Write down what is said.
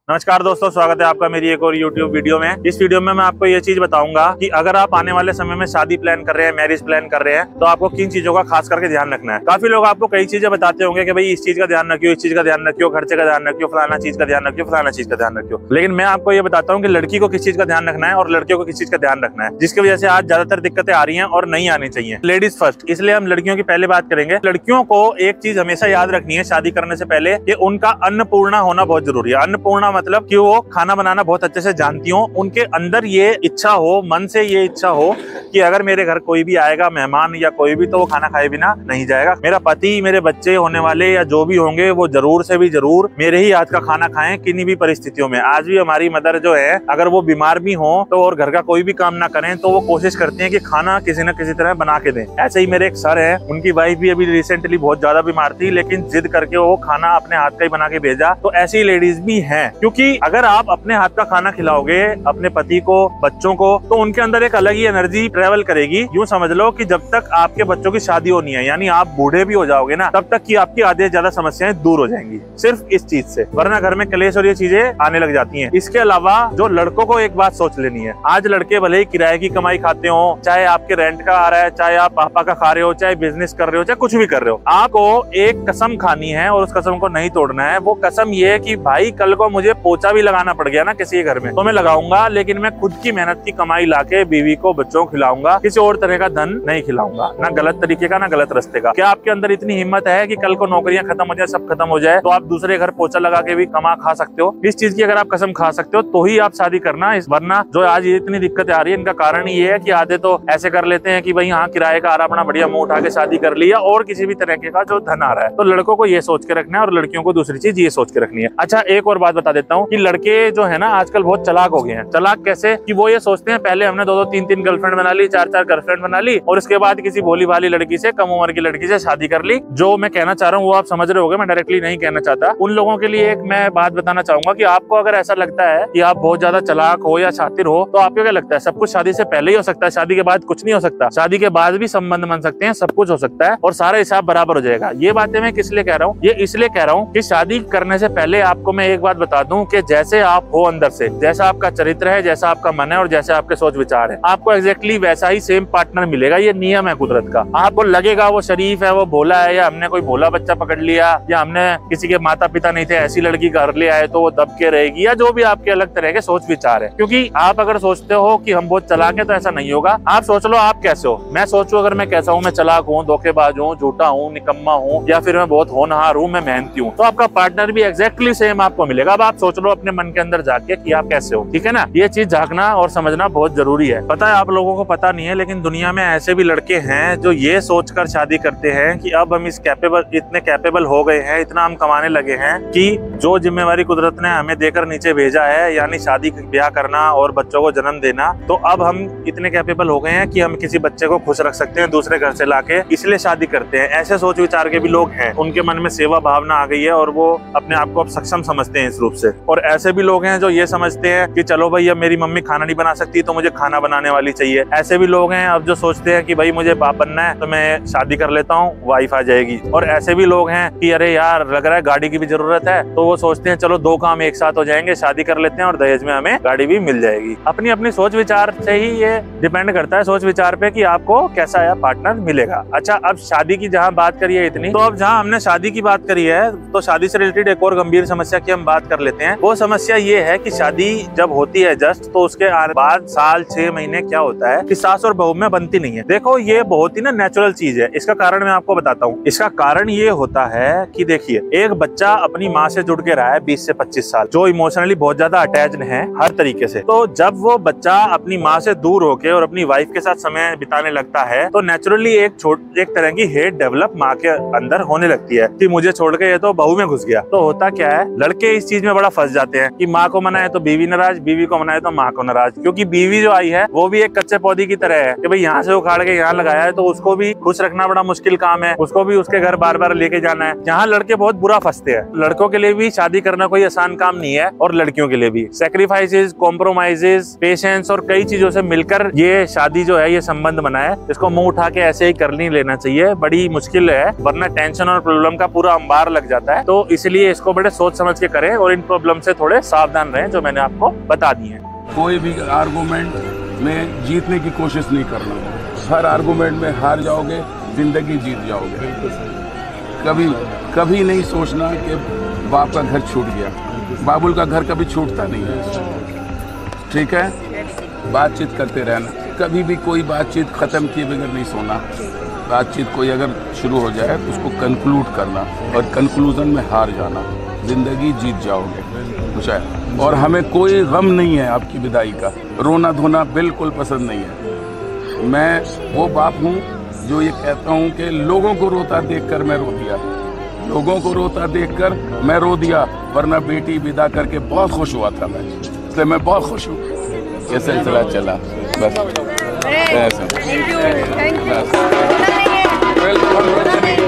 नमस्कार दोस्तों, स्वागत है आपका मेरी एक और YouTube वीडियो में। इस वीडियो में मैं आपको ये चीज बताऊंगा कि अगर आप आने वाले समय में शादी प्लान कर रहे हैं, मैरिज प्लान कर रहे हैं, तो आपको किन चीजों का खास करके ध्यान रखना है। काफी लोग आपको कई चीजें बताते होंगे कि भाई इस चीज का ध्यान रखियो, इस चीज का ध्यान रखियो, खर्चे का ध्यान रखियो, फलाना चीज का ध्यान रखियो, फलाना चीज का ध्यान रखियो। लेकिन मैं आपको ये बताता हूँ कि लड़की को किस चीज का ध्यान रखना है और लड़कियों को किस चीज का ध्यान रखना है, जिसकी वजह से आज ज्यादातर दिक्कतें आ रही है और नहीं आनी चाहिए। लेडीज फर्स्ट, इसलिए हम लड़कियों की पहले बात करेंगे। लड़कियों को एक चीज हमेशा याद रखनी है शादी करने से पहले कि उनका अन्नपूर्णा होना बहुत जरूरी है। अन्नपूर्णा मतलब कि वो खाना बनाना बहुत अच्छे से जानती हो, उनके अंदर ये इच्छा हो, मन से ये इच्छा हो कि अगर मेरे घर कोई भी आएगा मेहमान या कोई भी, तो वो खाना खाए बिना नहीं जाएगा। मेरा पति, मेरे बच्चे होने वाले या जो भी होंगे वो जरूर से भी जरूर मेरे ही हाथ का खाना खाएं किन्हीं भी परिस्थितियों में। आज भी हमारी मदर जो है, अगर वो बीमार भी हो तो और घर का कोई भी काम ना करें तो वो कोशिश करती है कि खाना किसी न किसी तरह बना के दें। ऐसे ही मेरे एक सर है, उनकी वाइफ भी अभी रिसेंटली बहुत ज्यादा बीमार थी, लेकिन जिद करके वो खाना अपने हाथ का ही बना के भेजा। तो ऐसी लेडीज भी हैं, क्योंकि अगर आप अपने हाथ का खाना खिलाओगे अपने पति को, बच्चों को, तो उनके अंदर एक अलग ही एनर्जी ट्रेवल करेगी। यूं समझ लो कि जब तक आपके बच्चों की शादी होनी है, यानी आप बूढ़े भी हो जाओगे ना, तब तक की आपकी आधे से ज्यादा समस्याएं दूर हो जाएंगी सिर्फ इस चीज से, वरना घर में क्लेश और ये चीजें आने लग जाती हैं। इसके अलावा जो लड़कों को एक बात सोच लेनी है, आज लड़के भले ही किराए की कमाई खाते हो, चाहे आपके रेंट का आ रहा है, चाहे आप पापा का खा रहे हो, चाहे बिजनेस कर रहे हो, चाहे कुछ भी कर रहे हो, आपको एक कसम खानी है और उस कसम को नहीं तोड़ना है। वो कसम ये है कि भाई कल को मुझे पोछा भी लगाना पड़ गया ना किसी के घर में, तो मैं लगाऊंगा, लेकिन मैं खुद की मेहनत की कमाई लाके बीवी को, बच्चों को खिलाऊंगा, किसी और तरह का धन नहीं खिलाऊंगा, ना गलत तरीके का, ना गलत रास्ते का। क्या आपके अंदर इतनी हिम्मत है कि कल को नौकरियां खत्म हो जाए, सब खत्म हो जाए, तो आप दूसरे घर पोछा लगा के भी कमा खा सकते हो? इस चीज की अगर आप कसम खा सकते हो तो ही आप शादी करना। इस वरना जो आज इतनी दिक्कतें आ रही है, इनका कारण ये है कि आधे तो ऐसे कर लेते हैं कि भाई हाँ किराए का आ रहा, अपना बढ़िया मुंह उठा के शादी कर लिया, और किसी भी तरह का जो धन आ रहा है। तो लड़कों को ये सोच के रखना है और लड़कियों को दूसरी चीज ये सोच के रखनी है। अच्छा, एक और बात बता देता हूँ कि लड़के जो है ना आजकल बहुत चालाक हो गए हैं। चालाक कैसे कि वो ये सोचते हैं पहले हमने दो तीन गर्लफ्रेंड बना ली, चार गर्लफ्रेंड बना ली, और उसके बाद किसी भोली भाली लड़की से, कम उम्र की लड़की से शादी कर ली। जो मैं कहना चाह रहा हूँ वो आप समझ रहे होगे, मैं डायरेक्टली नहीं कहना चाहता। उन लोगों के लिए एक मैं बात बताना चाहूंगा कि आपको अगर ऐसा लगता है कि आप बहुत ज्यादा चालाक हो या शातिर हो, तो आपको क्या लगता है सब कुछ शादी से पहले ही हो सकता है, शादी के बाद कुछ नहीं हो सकता? शादी के बाद भी संबंध बन सकते हैं, सब कुछ हो सकता है और सारा हिसाब बराबर हो जाएगा। ये बातें मैं किस लिए कह रहा हूँ? ये इसलिए कह रहा हूँ कि शादी करने से पहले आपको मैं एक बात बता दूं कि जैसे आप हो अंदर से, जैसा आपका चरित्र है, जैसा आपका मन है और जैसे आपके सोच विचार है, आपको एग्जैक्टली वैसा ही सेम पार्टनर मिलेगा। ये नियम है कुदरत का। आपको लगेगा वो शरीफ है, वो भोला है, या हमने कोई भोला बच्चा पकड़ लिया, या हमने किसी के माता पिता नहीं थे ऐसी लड़की घर ले आए तो वो दब के रहेगी, या जो भी आपके अलग तरह के सोच विचार है। क्योंकि आप अगर सोचते हो कि हम बहुत चालाक हैं तो ऐसा नहीं होगा। आप सोच लो आप कैसे हो, मैं सोचूं अगर मैं कैसा हूँ, मैं चालाक हूँ, धोखेबाज हूँ, झूठा हूँ, निकम्मा हूँ, या फिर मैं बहुत होनहार हूँ, मैं मेहनती हूँ, तो आपका पार्टनर भी एग्जैक्टली सेम आपको मिलेगा। अब आप सोच लो अपने मन के अंदर जाके कि आप कैसे हो, ठीक है ना? ये चीज झांकना और समझना बहुत जरूरी है। पता है आप लोगों को पता नहीं है, लेकिन दुनिया में ऐसे भी लड़के हैं जो ये सोचकर शादी करते हैं कि अब हम इतने कैपेबल हो गए हैं, इतना हम कमाने लगे हैं कि जो जिम्मेवारी कुदरत ने हमें देकर नीचे भेजा है, यानी शादी ब्याह करना और बच्चों को जन्म देना, तो अब हम इतने कैपेबल हो गए हैं कि हम किसी बच्चे को खुश रख सकते हैं दूसरे घर से लाके, इसलिए शादी करते हैं। ऐसे सोच विचार के भी लोग हैं, उनके मन में सेवा भावना आ गई है और वो अपने आप को अब सक्षम समझते हैं इस रूप से। और ऐसे भी लोग हैं जो ये समझते हैं कि चलो भाई अब मेरी मम्मी खाना नहीं बना सकती तो मुझे खाना बनाने वाली चाहिए। ऐसे भी लोग हैं अब जो सोचते हैं कि भाई मुझे बाप बनना है तो मैं शादी कर लेता हूँ, वाइफ आ जाएगी। और ऐसे भी लोग हैं कि अरे यार लग रहा है गाड़ी की भी जरूरत है, तो वो सोचते हैं चलो दो काम एक साथ हो जाएंगे, शादी कर लेते हैं और दहेज में हमें गाड़ी भी मिल जाएगी। अपनी अपनी सोच विचार से ही ये डिपेंड करता है, सोच विचार पे, कि आपको कैसा है पार्टनर मिलेगा। अच्छा, अब शादी की जहाँ बात करी है इतनी, तो अब जहाँ हमने शादी की बात करी है तो शादी से रिलेटेड एक और गंभीर समस्या की हम बात कर लेते हैं। वो समस्या ये है कि शादी जब होती है जस्ट, तो उसके बाद साल 6 महीने क्या होता है कि सास और बहू में बनती नहीं है। देखो ये बहुत ही ना नेचुरल चीज है। इसका कारण मैं आपको बताता हूँ। इसका कारण ये होता है कि देखिए, एक बच्चा अपनी माँ से जुड़ के रहा है 20 से 25 साल, जो इमोशनली बहुत ज्यादा अटैच्ड है हर तरीके से। तो जब वो बच्चा अपनी माँ से दूर होके और अपनी वाइफ के साथ समय बिताने लगता है, तो नेचुरली एक तरह की हेट डेवलप माँ के अंदर होने लगती है कि मुझे छोड़ के ये तो बहू में घुस गया। तो होता क्या है, लड़के इस चीज में बड़ा फंस जाते हैं कि माँ को मनाए तो बीवी नाराज, बीवी को मनाए तो माँ को नाराज, क्योंकि बीवी जो आई है वो भी एक कच्चे पौधे शादी की तरह है कि भाई यहाँ से उखाड़ के यहाँ लगाया है, तो उसको भी खुश रखना बड़ा मुश्किल काम है, उसको भी उसके घर बार बार लेके जाना है। यहाँ लड़के बहुत बुरा फंसते हैं। लड़कों के लिए भी शादी करना कोई आसान काम नहीं है और लड़कियों के लिए भी सेक्रीफाइसेस, कॉम्प्रोमाइजेस, पेशेंस और कई चीजों से मिलकर ये शादी जो है, ये संबंध बना है। इसको मुंह उठा के ऐसे ही कर नहीं लेना चाहिए, बड़ी मुश्किल है, वरना टेंशन और प्रॉब्लम का पूरा अंबार लग जाता है। तो इसलिए इसको बड़े सोच समझ के करें और इन प्रॉब्लम से थोड़े सावधान रहें, जो मैंने आपको बता दी है। कोई भी आर्गुमेंट में जीतने की कोशिश नहीं करना, हर आर्गुमेंट में हार जाओगे, जिंदगी जीत जाओगे। कभी नहीं सोचना कि बाप का घर छूट गया, बाबुल का घर कभी छूटता नहीं है, ठीक है। बातचीत करते रहना, कभी भी कोई बातचीत खत्म किए बगैर नहीं सोना। बातचीत कोई अगर शुरू हो जाए तो उसको कंक्लूड करना और कंक्लूजन में हार जाना, जिंदगी जीत जाओगे, कुछ है। और हमें कोई गम नहीं है आपकी विदाई का, रोना धोना बिल्कुल पसंद नहीं है। मैं वो बाप हूँ जो ये कहता हूँ कि लोगों को रोता देखकर मैं रो दिया, लोगों को रोता देखकर मैं रो दिया, वरना बेटी विदा करके बहुत खुश हुआ था मैं, इसलिए मैं बहुत खुश हूँ। ये सिलसिला चला बस। Thank you.